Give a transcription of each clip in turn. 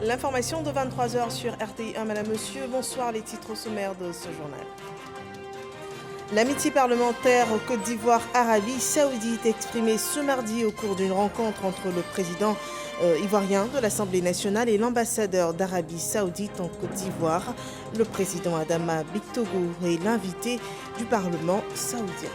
L'information de 23h sur RTI1. Madame, monsieur, bonsoir. Les titres sommaires de ce journal. L'amitié parlementaire Côte d'Ivoire-Arabie Saoudite exprimée ce mardi au cours d'une rencontre entre le président ivoirien de l'Assemblée nationale et l'ambassadeur d'Arabie Saoudite en Côte d'Ivoire. Le président Adama Bictogo est l'invité du Parlement saoudien.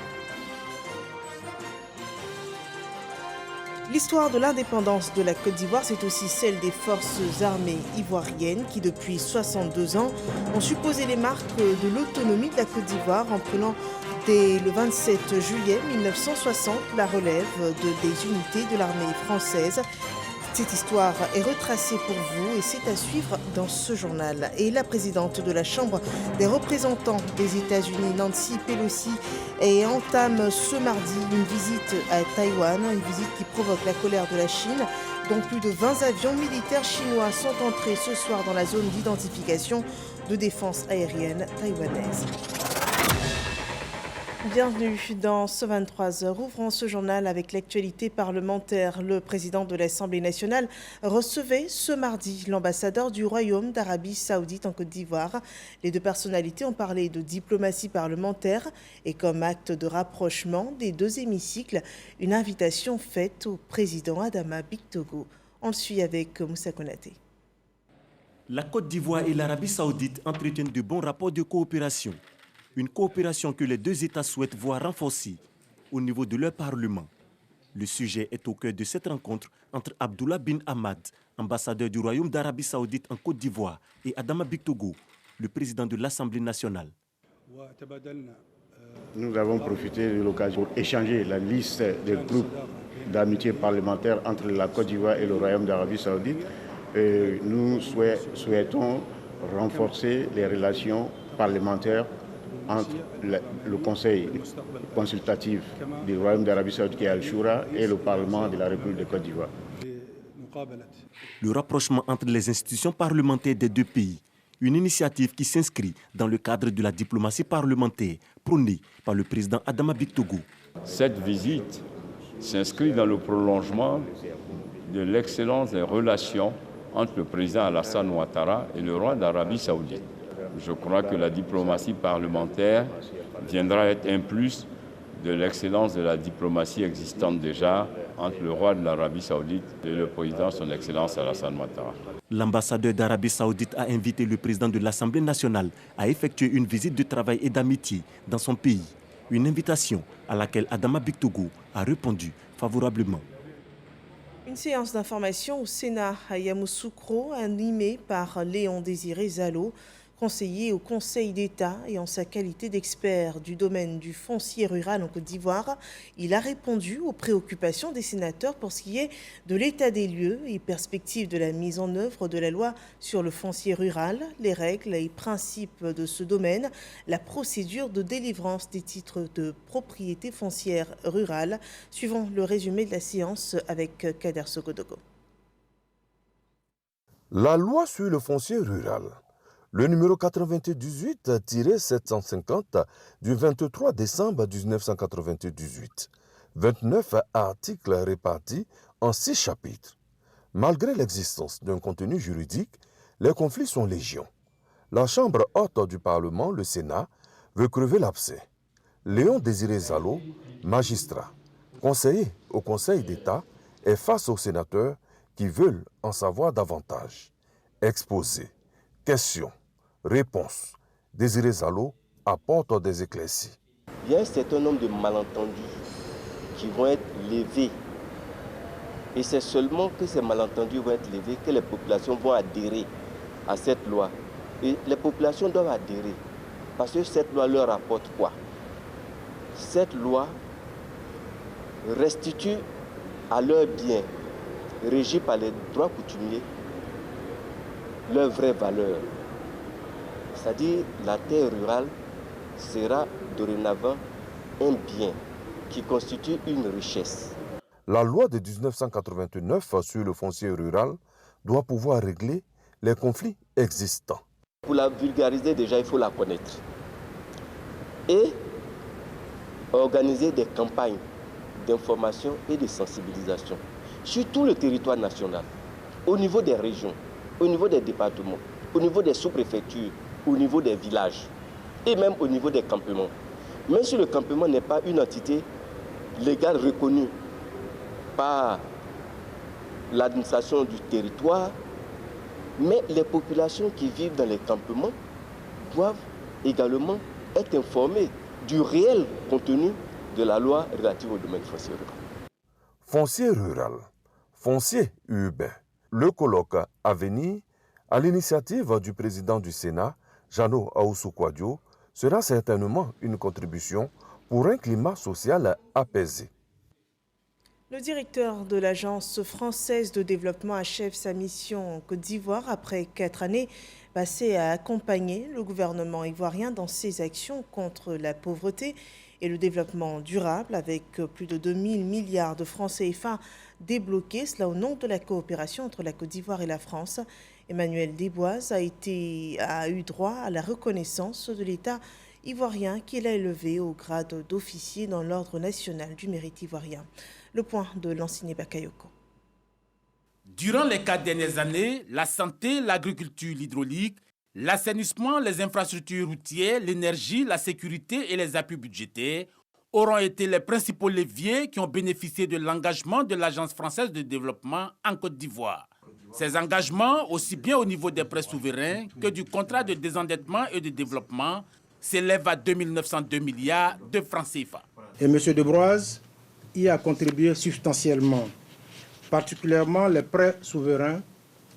L'histoire de l'indépendance de la Côte d'Ivoire, c'est aussi celle des forces armées ivoiriennes qui, depuis 62 ans, ont supposé les marques de l'autonomie de la Côte d'Ivoire en prenant dès le 27 juillet 1960 la relève des unités de l'armée française. Cette histoire est retracée pour vous et c'est à suivre dans ce journal. Et la présidente de la Chambre des représentants des États-Unis, Nancy Pelosi, entame ce mardi une visite à Taïwan, une visite qui provoque la colère de la Chine, dont plus de 20 avions militaires chinois sont entrés ce soir dans la zone d'identification de défense aérienne taïwanaise. Bienvenue dans ce 23h. Ouvrons ce journal avec l'actualité parlementaire. Le président de l'Assemblée nationale recevait ce mardi l'ambassadeur du Royaume d'Arabie Saoudite en Côte d'Ivoire. Les deux personnalités ont parlé de diplomatie parlementaire et comme acte de rapprochement des deux hémicycles, une invitation faite au président Adama Bictogo. On le suit avec Moussa Konaté. La Côte d'Ivoire et l'Arabie Saoudite entretiennent de bons rapports de coopération. Une coopération que les deux États souhaitent voir renforcée au niveau de leur Parlement. Le sujet est au cœur de cette rencontre entre Abdullah bin Ahmad, ambassadeur du Royaume d'Arabie Saoudite en Côte d'Ivoire, et Adama Bictogo, le président de l'Assemblée nationale. Nous avons profité de l'occasion pour échanger la liste des groupes d'amitié parlementaire entre la Côte d'Ivoire et le Royaume d'Arabie Saoudite. Nous souhaitons renforcer les relations parlementaires entre le Conseil consultatif du Royaume d'Arabie Saoudite qui est Al-Shura et le Parlement de la République de Côte d'Ivoire. Le rapprochement entre les institutions parlementaires des deux pays, une initiative qui s'inscrit dans le cadre de la diplomatie parlementaire prônée par le président Adama Bictogo. Cette visite s'inscrit dans le prolongement de l'excellence des relations entre le président Alassane Ouattara et le roi d'Arabie Saoudite. Je crois que la diplomatie parlementaire viendra être un plus de l'excellence de la diplomatie existante déjà entre le roi de l'Arabie Saoudite et le président son Excellence Alassane Ouattara. L'ambassadeur d'Arabie Saoudite a invité le président de l'Assemblée nationale à effectuer une visite de travail et d'amitié dans son pays. Une invitation à laquelle Adama Bictogo a répondu favorablement. Une séance d'information au Sénat à Yamoussoukro animée par Léon Désiré Zalo, conseiller au Conseil d'État et en sa qualité d'expert du domaine du foncier rural en Côte d'Ivoire. Il a répondu aux préoccupations des sénateurs pour ce qui est de l'état des lieux et perspectives de la mise en œuvre de la loi sur le foncier rural, les règles et principes de ce domaine, la procédure de délivrance des titres de propriété foncière rurale. Suivons le résumé de la séance avec Kader Sogodogo. La loi sur le foncier rural. Le numéro 98-750 du 23 décembre 1998. 29 articles répartis en 6 chapitres. Malgré l'existence d'un contenu juridique, les conflits sont légion. La Chambre haute du Parlement, le Sénat, veut crever l'abcès. Léon Désiré Zalo, magistrat, conseiller au Conseil d'État, est face aux sénateurs qui veulent en savoir davantage. Exposé. Questions. Réponse. Désiré Zalo apporte des éclaircies. Il y a un certain nombre de malentendus qui vont être levés. Et c'est seulement que ces malentendus vont être levés que les populations vont adhérer à cette loi. Et les populations doivent adhérer. Parce que cette loi leur apporte quoi? Cette loi restitue à leurs biens, régis par les droits coutumiers, leur vraie valeur. C'est-à-dire la terre rurale sera dorénavant un bien qui constitue une richesse. La loi de 1989 sur le foncier rural doit pouvoir régler les conflits existants. Pour la vulgariser, déjà, il faut la connaître. Et organiser des campagnes d'information et de sensibilisation sur tout le territoire national, au niveau des régions, au niveau des départements, au niveau des sous-préfectures, au niveau des villages et même au niveau des campements. Même si le campement n'est pas une entité légale reconnue par l'administration du territoire, mais les populations qui vivent dans les campements doivent également être informées du réel contenu de la loi relative au domaine foncier rural. Foncier rural, foncier urbain. Le colloque à venir, à l'initiative du président du Sénat, Jeannot Ahoussou-Kouadio, sera certainement une contribution pour un climat social apaisé. Le directeur de l'Agence française de développement achève sa mission en Côte d'Ivoire après 4 années passées à accompagner le gouvernement ivoirien dans ses actions contre la pauvreté et le développement durable avec plus de 2000 milliards de francs CFA débloqués, cela au nom de la coopération entre la Côte d'Ivoire et la France. Emmanuel Desboises a eu droit à la reconnaissance de l'État ivoirien qui l'a élevé au grade d'officier dans l'ordre national du mérite ivoirien. Le point de Lanciné Bakayoko. Durant les 4 dernières années, la santé, l'agriculture, l'hydraulique, l'assainissement, les infrastructures routières, l'énergie, la sécurité et les appuis budgétaires auront été les principaux leviers qui ont bénéficié de l'engagement de l'Agence française de développement en Côte d'Ivoire. Ces engagements, aussi bien au niveau des prêts souverains que du contrat de désendettement et de développement, s'élèvent à 2902 milliards de francs CFA. Et M. Desboises y a contribué substantiellement, particulièrement les prêts souverains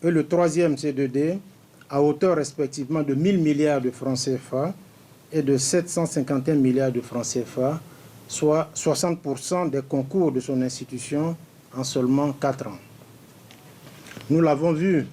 et le 3e C2D à hauteur respectivement de 1000 milliards de francs CFA et de 751 milliards de francs CFA, soit 60% des concours de son institution en seulement 4 ans. Nous l'avons vu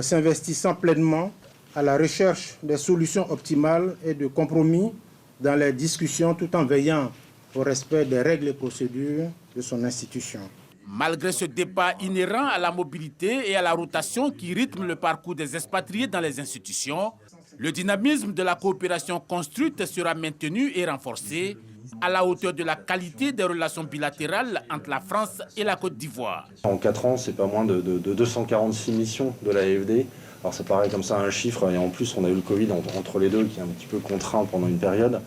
s'investissant pleinement à la recherche des solutions optimales et de compromis dans les discussions tout en veillant au respect des règles et procédures de son institution. Malgré ce départ inhérent à la mobilité et à la rotation qui rythme le parcours des expatriés dans les institutions, le dynamisme de la coopération construite sera maintenu et renforcé à la hauteur de la qualité des relations bilatérales entre la France et la Côte d'Ivoire. En 4 ans, c'est pas moins de 246 missions de l'AFD. Alors ça paraît comme ça un chiffre, et en plus on a eu le Covid entre les deux qui est un petit peu contraint pendant une période.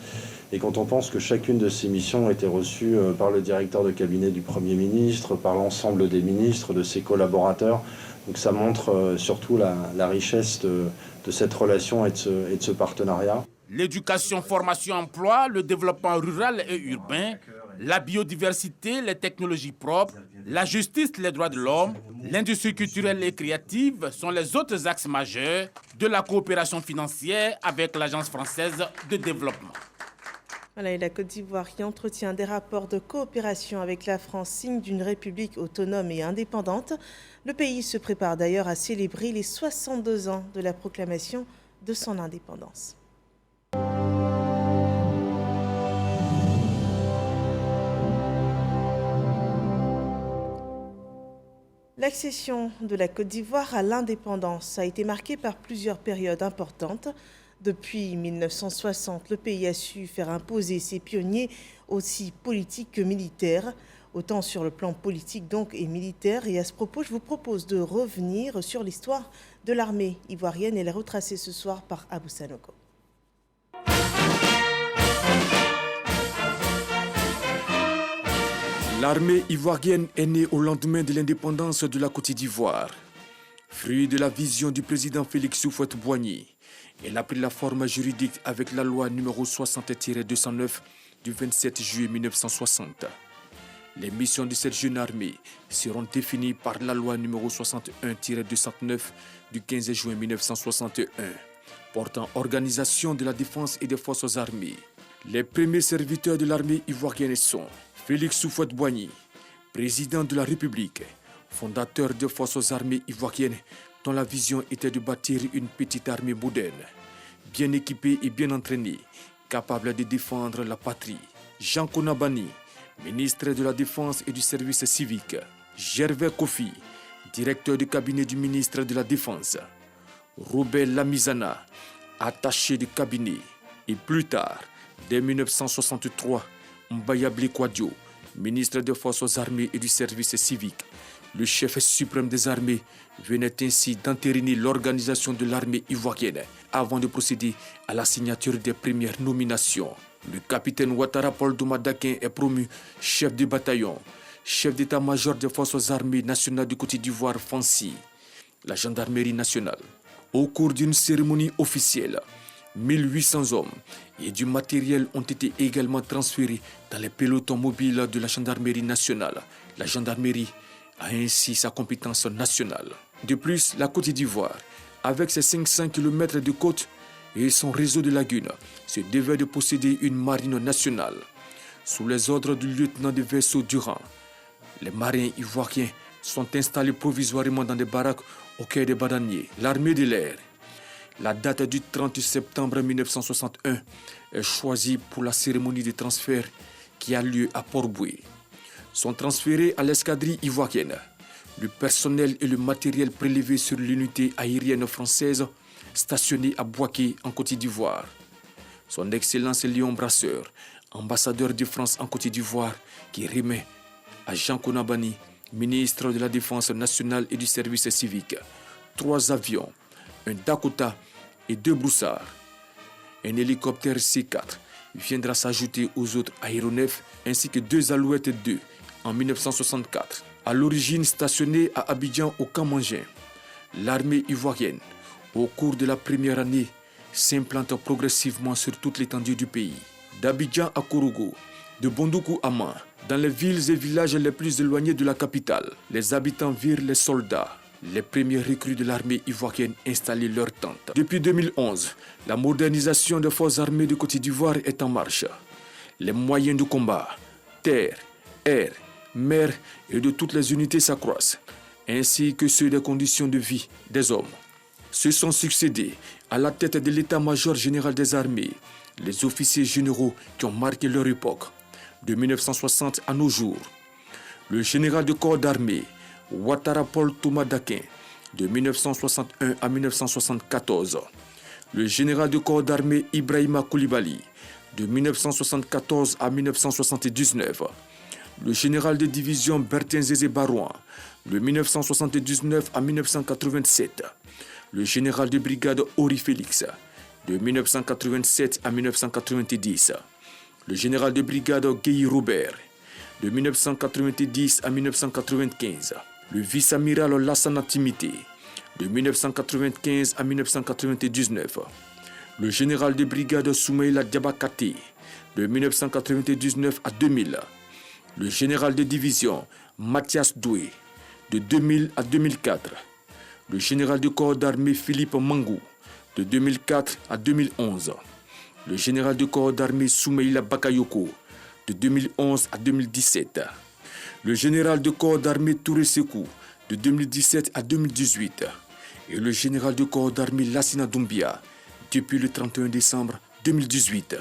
Et quand on pense que chacune de ces missions a été reçue par le directeur de cabinet du Premier ministre, par l'ensemble des ministres, de ses collaborateurs, donc ça montre surtout la richesse de cette relation et de ce partenariat. L'éducation, formation, emploi, le développement rural et urbain, la biodiversité, les technologies propres, la justice, les droits de l'homme, l'industrie culturelle et créative sont les autres axes majeurs de la coopération financière avec l'Agence française de développement. Voilà, et la Côte d'Ivoire qui entretient des rapports de coopération avec la France, signe d'une république autonome et indépendante. Le pays se prépare d'ailleurs à célébrer les 62 ans de la proclamation de son indépendance. L'accession de la Côte d'Ivoire à l'indépendance a été marquée par plusieurs périodes importantes. Depuis 1960, le pays a su faire imposer ses pionniers aussi politiques que militaires, autant sur le plan politique donc et militaire. Et à ce propos, je vous propose de revenir sur l'histoire de l'armée ivoirienne et la retracer ce soir par Abou Sanoko. L'armée ivoirienne est née au lendemain de l'indépendance de la Côte d'Ivoire. Fruit de la vision du président Félix Houphouët-Boigny, elle a pris la forme juridique avec la loi numéro 60-209 du 27 juillet 1960. Les missions de cette jeune armée seront définies par la loi numéro 61-209 du 15 juin 1961, portant organisation de la défense et des forces armées. Les premiers serviteurs de l'armée ivoirienne sont Félix Houphouët-Boigny, président de la République, fondateur des forces armées ivoiriennes dont la vision était de bâtir une petite armée moderne, bien équipée et bien entraînée, capable de défendre la patrie. Jean Konabani, ministre de la Défense et du Service civique. Gervais Kofi, directeur du cabinet du ministre de la Défense. Robert Lamizana, attaché de cabinet. Et plus tard, dès 1963, Mbayabli Kouadio, ministre des Forces armées et du Service civique, Le chef suprême des armées venait ainsi d'entériner l'organisation de l'armée ivoirienne avant de procéder à la signature des premières nominations. Le capitaine Ouattara Paul Touma Dakin est promu chef de bataillon, chef d'état-major des forces armées nationales du Côte d'Ivoire FANSI, la gendarmerie nationale. Au cours d'une cérémonie officielle, 1800 hommes et du matériel ont été également transférés dans les pelotons mobiles de la gendarmerie nationale. La gendarmerie a ainsi sa compétence nationale. De plus, la Côte d'Ivoire, avec ses 500 km de côte et son réseau de lagunes, se devait de posséder une marine nationale. Sous les ordres du lieutenant de vaisseau Durand, les marins ivoiriens sont installés provisoirement dans des baraques au quai des Bananiers. L'armée de l'air, la date du 30 septembre 1961 est choisie pour la cérémonie de transfert qui a lieu à Port-Boué. Sont transférés à l'escadrille ivoirienne le personnel et le matériel prélevés sur l'unité aérienne française stationnée à Bouaké en Côte d'Ivoire. Son Excellence Léon Brasseur, ambassadeur de France en Côte d'Ivoire, qui remet à Jean Konabani, ministre de la Défense nationale et du service civique, 3 avions, un Dakota et 2 broussards. Un hélicoptère C4 viendra s'ajouter aux autres aéronefs ainsi que 2 Alouettes 2 en 1964. À l'origine stationnée à Abidjan au Camp Mangin, l'armée ivoirienne, au cours de la première année, s'implante progressivement sur toute l'étendue du pays. D'Abidjan à Korogo, de Bondoukou à Man, dans les villes et villages les plus éloignés de la capitale, les habitants virent les soldats, les premiers recrues de l'armée ivoirienne installer leurs tentes. Depuis 2011, la modernisation des forces armées de Côte d'Ivoire est en marche. Les moyens de combat, terre, air, mer et de toutes les unités s'accroissent, ainsi que ceux des conditions de vie des hommes. Se sont succédés à la tête de l'état-major général des armées les officiers généraux qui ont marqué leur époque, de 1960 à nos jours. Le général de corps d'armée, Ouattara Paul Touma Dakin, de 1961 à 1974. Le général de corps d'armée Ibrahima Koulibaly, de 1974 à 1979. Le général de division Bertin Zézé Barouan, de 1979 à 1987. Le général de brigade Ori Félix, de 1987 à 1990. Le général de brigade Guy Robert, de 1990 à 1995. Le vice-amiral Lassana Timité, de 1995 à 1999. Le général de brigade Soumaïla Diabakate, de 1999 à 2000. Le général de division Mathias Doué, de 2000 à 2004. Le général de corps d'armée Philippe Mangou, de 2004 à 2011. Le général de corps d'armée Soumaïla Bakayoko, de 2011 à 2017. Le général de corps d'armée Touré Sekou, de 2017 à 2018. Et le général de corps d'armée Lassina Doumbia, depuis le 31 décembre 2018.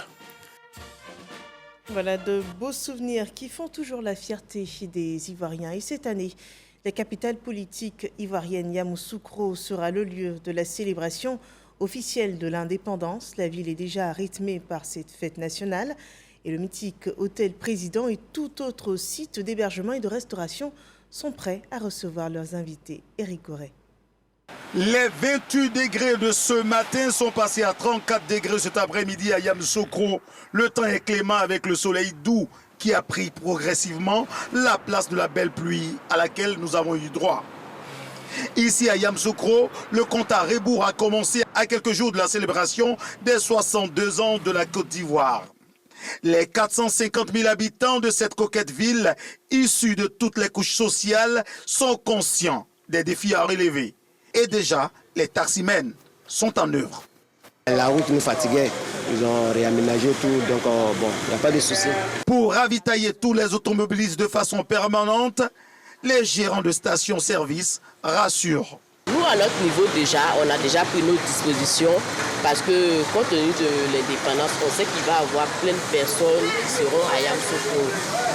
Voilà de beaux souvenirs qui font toujours la fierté des Ivoiriens. Et cette année, la capitale politique ivoirienne Yamoussoukro sera le lieu de la célébration officielle de l'indépendance. La ville est déjà rythmée par cette fête nationale et le mythique hôtel président et tout autre site d'hébergement et de restauration sont prêts à recevoir leurs invités. Éric Corret. Les 28 degrés de ce matin sont passés à 34 degrés cet après-midi à Yamoussoukro. Le temps est clément avec le soleil doux qui a pris progressivement la place de la belle pluie à laquelle nous avons eu droit. Ici à Yamoussoukro, le compte à rebours a commencé à quelques jours de la célébration des 62 ans de la Côte d'Ivoire. Les 450 000 habitants de cette coquette ville, issus de toutes les couches sociales, sont conscients des défis à relever. Et déjà, les taximens sont en œuvre. La route nous fatiguait, ils ont réaménagé tout, donc il n'y a pas de souci. Pour ravitailler tous les automobilistes de façon permanente, les gérants de stations-service rassurent. Nous, à notre niveau, on a déjà pris nos dispositions parce que, compte tenu de l'indépendance, on sait qu'il va y avoir plein de personnes qui seront à Yamoussoukro.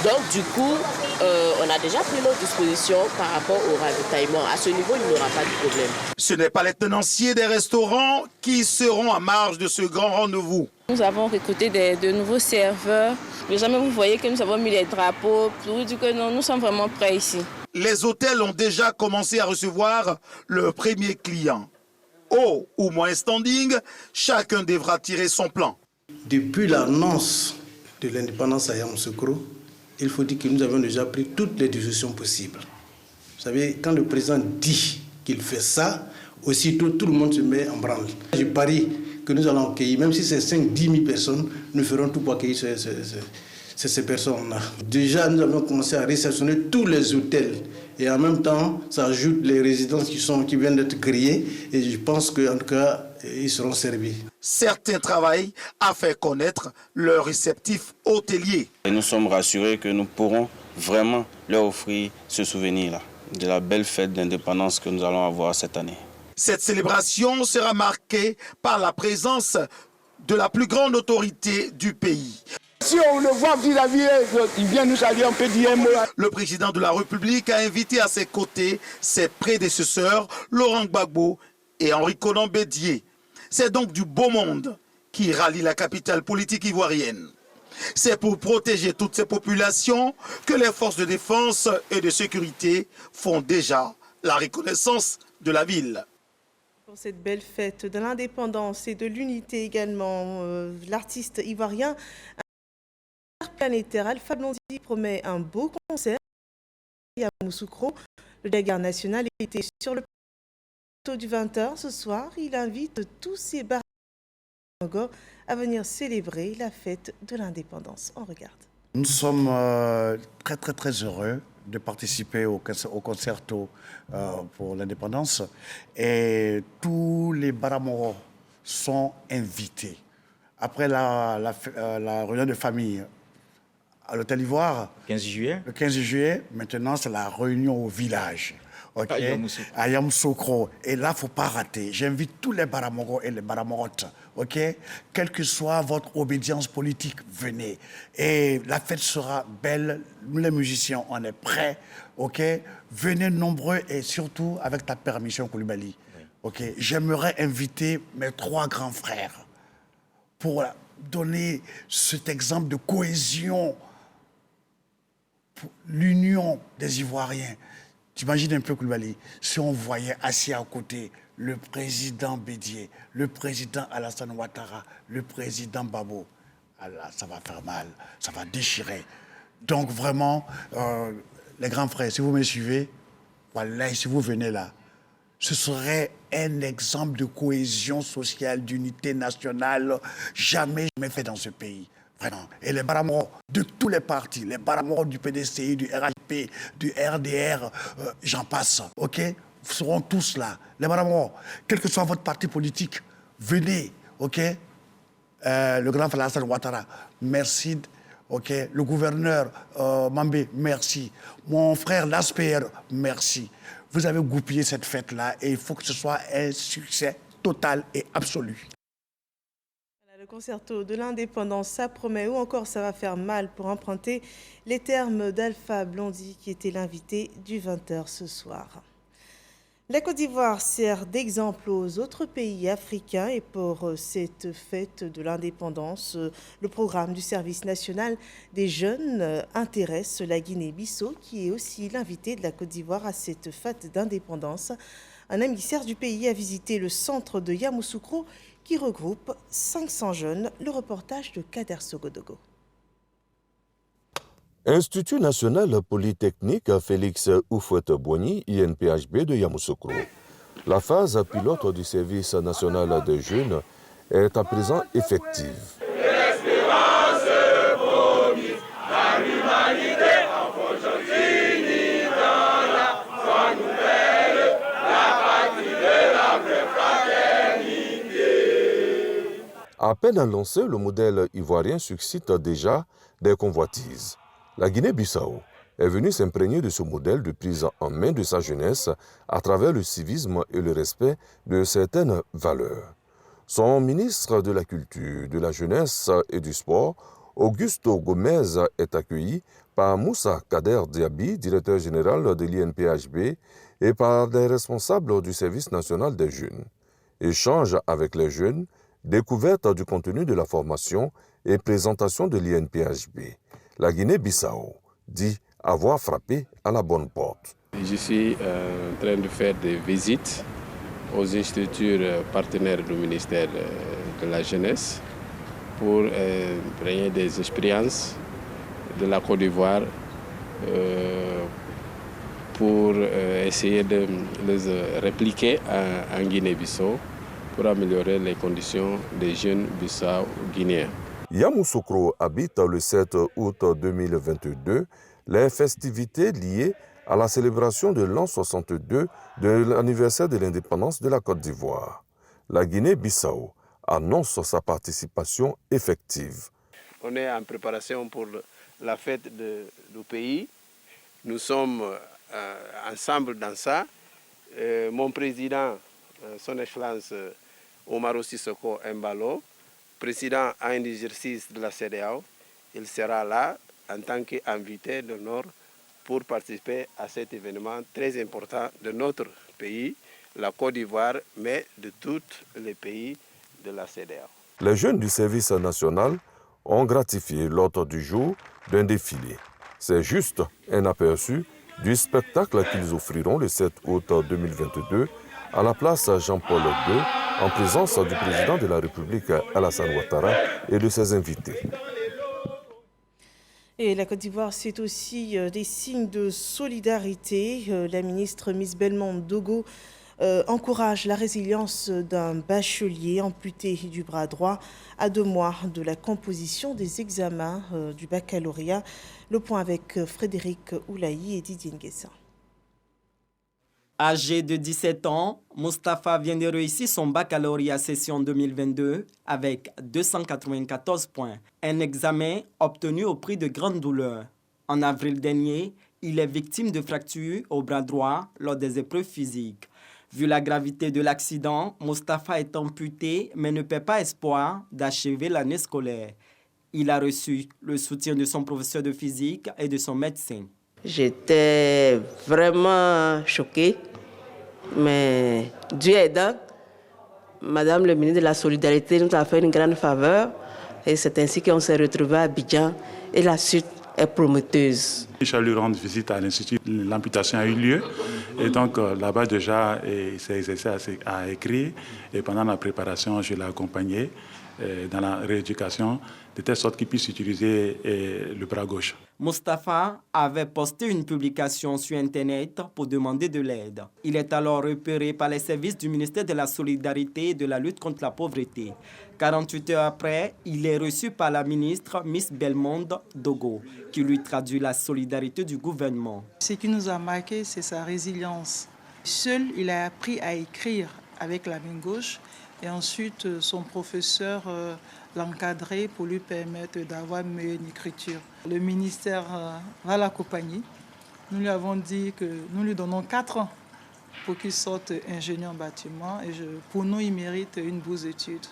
Donc, du coup, on a déjà pris nos dispositions par rapport au ravitaillement. À ce niveau, il n'y aura pas de problème. Ce n'est pas les tenanciers des restaurants qui seront en marge de ce grand rendez-vous. Nous avons recruté de nouveaux serveurs. Jamais vous voyez que nous avons mis les drapeaux pour dire que non, nous sommes vraiment prêts ici. Les hôtels ont déjà commencé à recevoir leurs premiers clients. Haut ou moins standing, chacun devra tirer son plan. Depuis l'annonce de l'indépendance à Yamoussoukro, il faut dire que nous avons déjà pris toutes les décisions possibles. Vous savez, quand le président dit qu'il fait ça, aussitôt tout le monde se met en branle. Je parie que nous allons accueillir, même si c'est 5-10 000 personnes, nous ferons tout pour accueillir ces personnes-là. Déjà, nous avons commencé à réceptionner tous les hôtels. Et en même temps, ça ajoute les résidences qui viennent d'être créées. Et je pense qu'en tout cas, ils seront servis. Certains travaillent à faire connaître leur réceptif hôtelier. Et nous sommes rassurés que nous pourrons vraiment leur offrir ce souvenir-là, de la belle fête d'indépendance que nous allons avoir cette année. Cette célébration sera marquée par la présence de la plus grande autorité du pays. Si on le voit vis-à-vis, il vient nous saluer, on peut dire un mot. Le président de la République a invité à ses côtés ses prédécesseurs, Laurent Gbagbo et Henri Konan Bédié. C'est donc du beau monde qui rallie la capitale politique ivoirienne. C'est pour protéger toutes ces populations que les forces de défense et de sécurité font déjà la reconnaissance de la ville. Pour cette belle fête de l'indépendance et de l'unité également, l'artiste ivoirien planétaire Alpha Blondy promet un beau concert à Yamoussoukro. Le Daguerre national était sur le plateau du 20h ce soir. Il invite tous ses barangos à venir célébrer la fête de l'indépendance. On regarde. Nous sommes très heureux de participer au concerto pour l'indépendance et tous les Baramoro sont invités. Après la réunion de famille à l'Hôtel Ivoire, 15 juillet. Le 15 juillet, maintenant c'est la réunion au village. Okay? À Yamoussoukro. Et là, il ne faut pas rater. J'invite tous les Baramoro et les Baramorotes. Okay? Quelle que soit votre obédience politique, venez. Et la fête sera belle. Nous, les musiciens, on est prêts. Okay? Venez nombreux et surtout avec ta permission, Koulibaly. Oui. Okay? J'aimerais inviter mes 3 grands frères pour donner cet exemple de cohésion, pour l'union des Ivoiriens. T'imagines un peu, Koulibaly, si on voyait assis à côté le président Bédié, le président Alassane Ouattara, le président Babo, alors ça va faire mal, ça va déchirer. Donc vraiment, les grands frères, si vous me suivez, voilà, si vous venez là, ce serait un exemple de cohésion sociale, d'unité nationale, jamais fait dans ce pays. Vraiment. Et les Baramoro de tous les partis, les Baramoro du PDCI, du RHP, du RDR, j'en passe, ok? Vous seront tous là. Les Baramoro, quel que soit votre parti politique, venez, ok? Le grand Alassane Ouattara, merci, ok? Le gouverneur Mambé, merci. Mon frère Lasper, merci. Vous avez goupillé cette fête-là et il faut que ce soit un succès total et absolu. Le concerto de l'indépendance, ça promet ou encore ça va faire mal pour emprunter les termes d'Alpha Blondy qui était l'invité du 20h ce soir. La Côte d'Ivoire sert d'exemple aux autres pays africains et pour cette fête de l'indépendance, le programme du service national des jeunes intéresse la Guinée-Bissau qui est aussi l'invité de la Côte d'Ivoire à cette fête d'indépendance. Un émissaire du pays a visité le centre de Yamoussoukro qui regroupe 500 jeunes. Le reportage de Kader Sogodogo. Institut national polytechnique Félix Houphouët-Boigny, INPHB de Yamoussoukro. La phase pilote du service national des jeunes est à présent effective. À peine lancé, le modèle ivoirien suscite déjà des convoitises. La Guinée-Bissau est venue s'imprégner de ce modèle de prise en main de sa jeunesse à travers le civisme et le respect de certaines valeurs. Son ministre de la Culture, de la Jeunesse et du Sport, Augusto Gomez, est accueilli par Moussa Kader Diaby, directeur général de l'INPHB, et par des responsables du service national des jeunes. Échange avec les jeunes, découverte du contenu de la formation et présentation de l'INPHB. La Guinée-Bissau dit avoir frappé à la bonne porte. Je suis en train de faire des visites aux instituts partenaires du ministère de la Jeunesse pour prendre des expériences de la Côte d'Ivoire pour essayer de les répliquer en Guinée-Bissau pour améliorer les conditions des jeunes Bissau-Guinéens. Yamoussoukro habite le 7 août 2022 les festivités liées à la célébration de l'an 62 de l'anniversaire de l'indépendance de la Côte d'Ivoire. La Guinée-Bissau annonce sa participation effective. On est en préparation pour la fête du pays. Nous sommes ensemble dans ça. Mon président, son Excellence Oumaro Sissoko Embalo, président en exercice de la CEDEAO, il sera là en tant qu'invité d'honneur pour participer à cet événement très important de notre pays, la Côte d'Ivoire, mais de tous les pays de la CEDEAO. Les jeunes du service national ont gratifié l'ordre du jour d'un défilé. C'est juste un aperçu du spectacle qu'ils offriront le 7 août 2022 à la place Jean-Paul II en présence du président de la République Alassane Ouattara et de ses invités. Et la Côte d'Ivoire, c'est aussi des signes de solidarité. La ministre Miss Belmondo Dogo encourage la résilience d'un bachelier amputé du bras droit à 2 mois de la composition des examens du baccalauréat. Le point avec Frédéric Oulaï et Didier Nguessin. Âgé de 17 ans, Mustapha vient de réussir son baccalauréat session 2022 avec 294 points. Un examen obtenu au prix de grande douleur. En avril dernier, il est victime de fractures au bras droit lors des épreuves physiques. Vu la gravité de l'accident, Mustapha est amputé mais ne perd pas espoir d'achever l'année scolaire. Il a reçu le soutien de son professeur de physique et de son médecin. J'étais vraiment choquée, mais Dieu aidant, Madame le ministre de la Solidarité nous a fait une grande faveur et c'est ainsi qu'on s'est retrouvés à Abidjan et la suite est prometteuse. Je suis allé rendre visite à l'Institut, l'amputation a eu lieu et donc là-bas déjà il s'est exercé à écrire et pendant la préparation je l'ai accompagné dans la rééducation de telle sorte qu'il puisse utiliser le bras gauche. Mustapha avait posté une publication sur Internet pour demander de l'aide. Il est alors repéré par les services du ministère de la Solidarité et de la lutte contre la pauvreté. 48 heures après, il est reçu par la ministre Miss Belmondo Dogo, qui lui traduit la solidarité du gouvernement. Ce qui nous a marqué, c'est sa résilience. Seul, il a appris à écrire avec la main gauche et ensuite son professeur l'encadrer pour lui permettre d'avoir une meilleure écriture. Le ministère va l'accompagner. Nous lui avons dit que nous lui donnons 4 ans pour qu'il sorte ingénieur en bâtiment. Et pour nous, il mérite une bourse d'études.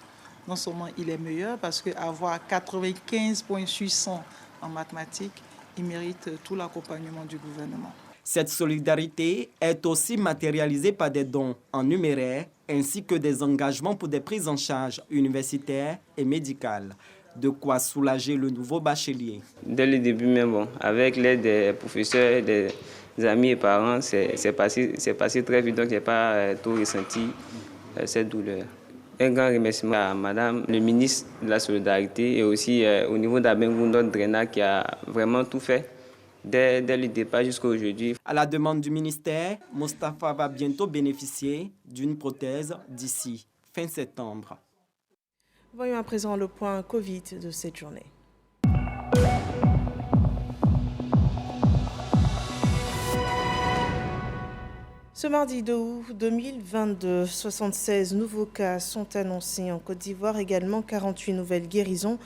Non seulement il est meilleur, parce qu'avoir 95 points sur 100 en mathématiques, il mérite tout l'accompagnement du gouvernement. Cette solidarité est aussi matérialisée par des dons en numéraire ainsi que des engagements pour des prises en charge universitaires et médicales. De quoi soulager le nouveau bachelier. Dès le début même, avec l'aide des professeurs, des amis et parents, c'est passé très vite, donc je n'ai pas tout ressenti cette douleur. Un grand remerciement à Madame le ministre de la Solidarité et aussi au niveau d'Abengoundon Drena qui a vraiment tout fait. Dès le départ jusqu'à aujourd'hui. À la demande du ministère, Mustapha va bientôt bénéficier d'une prothèse d'ici fin septembre. Voyons à présent le point Covid de cette journée. Ce mardi 2 août 2022, 76 nouveaux cas sont annoncés en Côte d'Ivoire, également 48 nouvelles guérisons.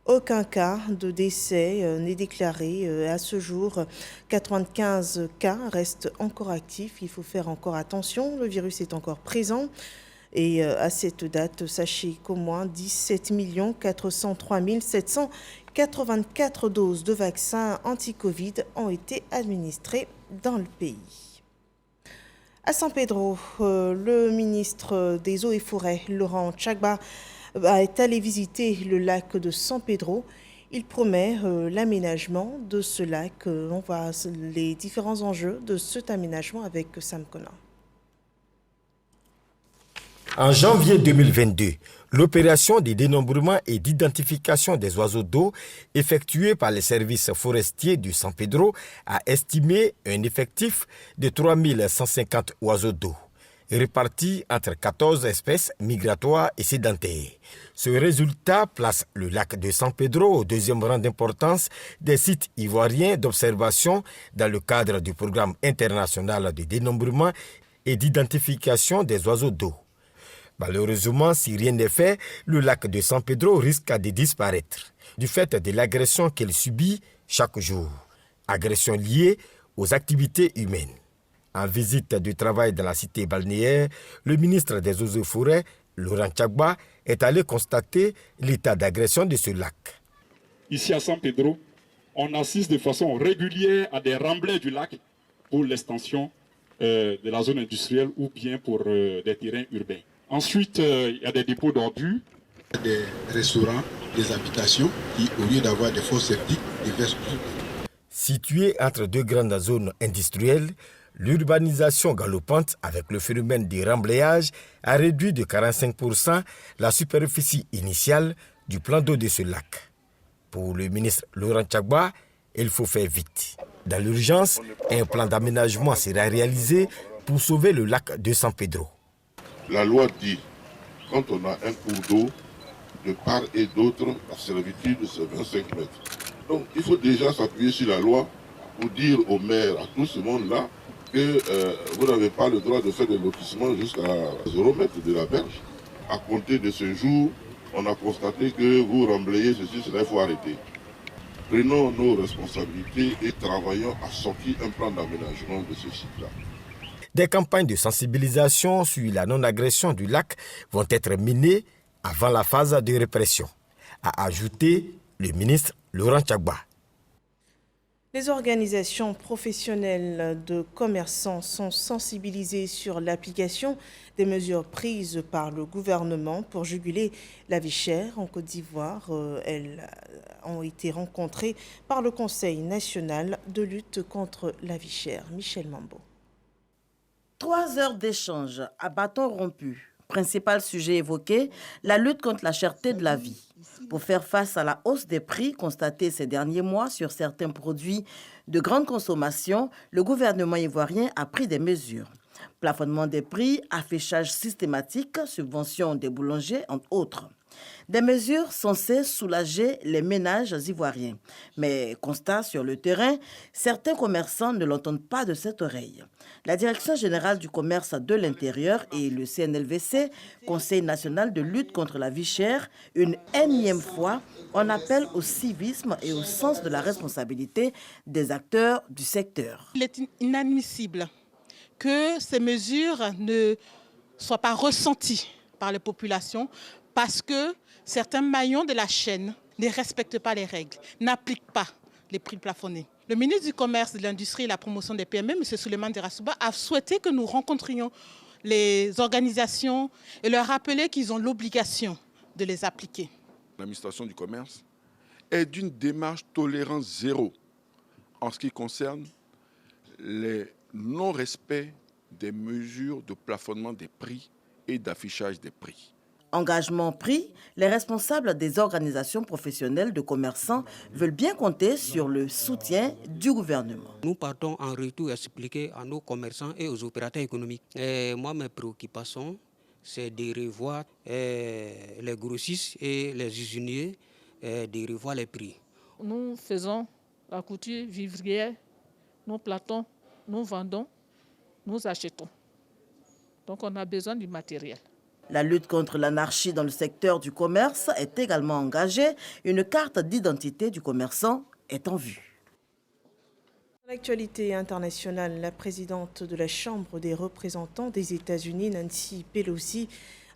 Aucun cas de décès n'est déclaré à ce jour. 95 cas restent encore actifs. Il faut faire encore attention. Le virus est encore présent. Et à cette date, sachez qu'au moins 17 403 784 doses de vaccins anti-Covid ont été administrées dans le pays. À San Pedro, le ministre des Eaux et Forêts, Laurent Tchagba, est allé visiter le lac de San Pedro. Il promet l'aménagement de ce lac. On voit les différents enjeux de cet aménagement avec Sam Kona. En janvier 2022, l'opération de dénombrement et d'identification des oiseaux d'eau effectuée par les services forestiers du San Pedro a estimé un effectif de 3150 oiseaux d'eau, répartis entre 14 espèces migratoires et sédentaires. Ce résultat place le lac de San Pedro au deuxième rang d'importance des sites ivoiriens d'observation dans le cadre du programme international de dénombrement et d'identification des oiseaux d'eau. Malheureusement, si rien n'est fait, le lac de San Pedro risque de disparaître du fait de l'agression qu'il subit chaque jour. Agression liée aux activités humaines. En visite du travail dans la cité balnéaire, le ministre des Eaux et Forêts, Laurent Tchagba, est allé constater l'état d'agression de ce lac. Ici à San Pedro, on assiste de façon régulière à des remblais du lac pour l'extension de la zone industrielle ou bien pour des terrains urbains. Ensuite, il y a des dépôts d'ordures. Des restaurants, des habitations qui, au lieu d'avoir des fosses septiques, déversent tout. Situé entre deux grandes zones industrielles, l'urbanisation galopante avec le phénomène du remblayage a réduit de 45% la superficie initiale du plan d'eau de ce lac. Pour le ministre Laurent Tchagba, il faut faire vite. Dans l'urgence, un plan d'aménagement sera réalisé pour sauver le lac de San Pedro. La loi dit, quand on a un cours d'eau, de part et d'autre, la servitude c'est 25 mètres. Donc il faut déjà s'appuyer sur la loi pour dire aux maires, à tout ce monde-là, que vous n'avez pas le droit de faire des lotissements jusqu'à 0 mètre de la berge. À compter de ce jour, on a constaté que vous remblayez ceci, cela, il faut arrêter. Prenons nos responsabilités et travaillons à sortir un plan d'aménagement de ce site-là. Des campagnes de sensibilisation sur la non-agression du lac vont être menées avant la phase de répression, a ajouté le ministre Laurent Tchagba. Les organisations professionnelles de commerçants sont sensibilisées sur l'application des mesures prises par le gouvernement pour juguler la vie chère en Côte d'Ivoire. Elles ont été rencontrées par le Conseil national de lutte contre la vie chère. Michel Mambo. 3 heures d'échange à bâton rompu. Principal sujet évoqué, la lutte contre la cherté de la vie. Pour faire face à la hausse des prix constatée ces derniers mois sur certains produits de grande consommation, le gouvernement ivoirien a pris des mesures. Plafonnement des prix, affichage systématique, subvention des boulangers, entre autres. Des mesures censées soulager les ménages ivoiriens. Mais constat sur le terrain, certains commerçants ne l'entendent pas de cette oreille. La Direction générale du commerce de l'intérieur et le CNLVC, Conseil national de lutte contre la vie chère, une énième fois, on appelle au civisme et au sens de la responsabilité des acteurs du secteur. Il est inadmissible que ces mesures ne soient pas ressenties par les populations parce que certains maillons de la chaîne ne respectent pas les règles, n'appliquent pas les prix plafonnés. Le ministre du Commerce, de l'Industrie et de la Promotion des PME, M. Souleymane Derassouba, a souhaité que nous rencontrions les organisations et leur rappeler qu'ils ont l'obligation de les appliquer. L'administration du commerce est d'une démarche tolérance zéro en ce qui concerne les non-respect des mesures de plafonnement des prix et d'affichage des prix. Engagement pris, les responsables des organisations professionnelles de commerçants veulent bien compter sur le soutien du gouvernement. Nous partons en retour expliquer à nos commerçants et aux opérateurs économiques. Et moi, mes préoccupations, c'est de revoir les grossistes et les usiniers, de revoir les prix. Nous faisons la couture vivrière, nous plantons, nous vendons, nous achetons. Donc on a besoin du matériel. La lutte contre l'anarchie dans le secteur du commerce est également engagée. Une carte d'identité du commerçant est en vue. Dans l'actualité internationale, la présidente de la Chambre des représentants des États-Unis, Nancy Pelosi,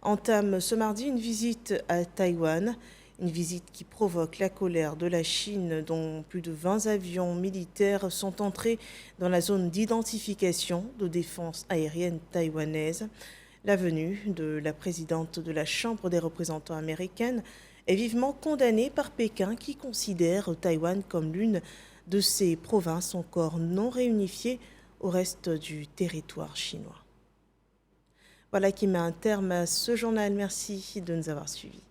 entame ce mardi une visite à Taïwan. Une visite qui provoque la colère de la Chine, dont plus de 20 avions militaires sont entrés dans la zone d'identification de défense aérienne taïwanaise. La venue de la présidente de la Chambre des représentants américaine est vivement condamnée par Pékin qui considère Taïwan comme l'une de ses provinces encore non réunifiées au reste du territoire chinois. Voilà qui met un terme à ce journal. Merci de nous avoir suivis.